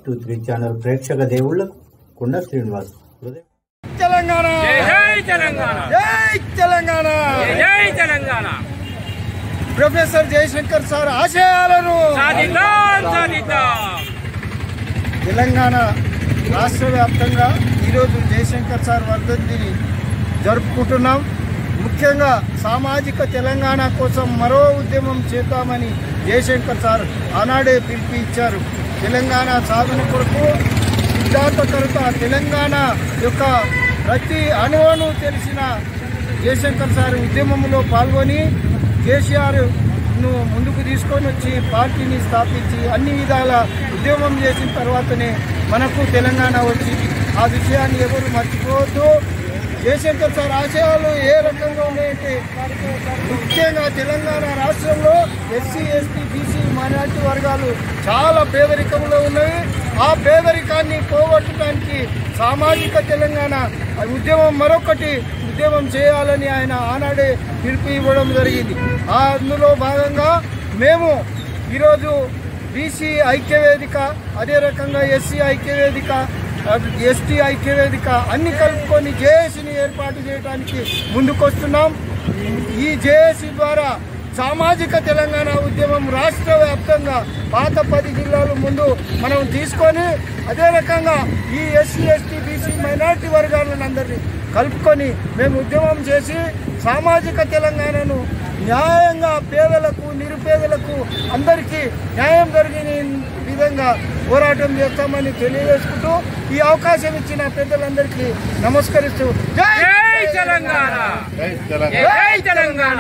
623 channel ప్రేక్షక దేవుళ్లకు కొండ శ్రీనివాస్ తెలంగాణ జై తెలంగాణ జై తెలంగాణ జై తెలంగాణ ప్రొఫెసర్ జయశంకర్ సార్ ఆశయాలను సాధిద్దాం సాధిద్దాం తెలంగాణ రాష్ట్ర వ్యాప్తంగా ఈరోజు జయశంకర్ సార్ వర్ధంతిని జరుపుకుంటున్నాం. ముఖ్యంగా సామాజిక తెలంగాణ కోసం మరో ఉద్యమం చేద్దామని జయశంకర్ సార్ ఆనాడే పిలుపు ఇచ్చారు. తెలంగాణ సాధన కొరకు సిద్ధాంతకర్త తెలంగాణ యొక్క ప్రతి అణువును తెలిసిన జయశంకర్ సార్ ఉద్యమంలో పాల్గొని కేసీఆర్ను ముందుకు తీసుకొని వచ్చి పార్టీని స్థాపించి అన్ని విధాల ఉద్యమం చేసిన తర్వాతనే మనకు తెలంగాణ వచ్చింది. ఆ విషయాన్ని ఎవరు మర్చిపోవద్దు. జయశంకర్ సార్ ఆశయాలు ఏ రకంగా ఉన్నాయంటే ముఖ్యంగా తెలంగాణ రాష్ట్రంలో ఎస్సీ ఎస్టీ బీసీ మైనారిటీ వర్గాలు చాలా పేదరికంలో ఉన్నాయి. ఆ పేదరికాన్ని పోగొట్టడానికి సామాజిక తెలంగాణ ఉద్యమం మరొకటి ఉద్యమం చేయాలని ఆయన ఆనాడే పిలుపు ఇవ్వడం జరిగింది. అందులో భాగంగా మేము ఈరోజు బీసీ ఐక్యవేదిక, అదే రకంగా ఎస్సీ ఐక్యవేదిక, ఎస్టీ ఐక్యవేదిక అన్ని కలుపుకొని జేఏసీని ఏర్పాటు చేయడానికి ముందుకొస్తున్నాం. ఈ జేఏసీ ద్వారా సామాజిక తెలంగాణ ఉద్యమం రాష్ట్ర వ్యాప్తంగా పాత 10 జిల్లాలు ముందు మనం తీసుకొని అదే రకంగా ఈ ఎస్సీ ఎస్టీ బీసీ మైనారిటీ వర్గాలను అందరినీ కలుపుకొని మేము ఉద్యమం చేసి సామాజిక తెలంగాణను న్యాయంగా పేదలకు నిరుపేదలకు అందరికీ న్యాయం జరిగిన విధంగా పోరాటం చేస్తామని తెలియజేసుకుంటూ ఈ అవకాశం ఇచ్చిన పెద్దలందరికీ నమస్కరిస్తూ జై తెలంగాణ, జై తెలంగాణ.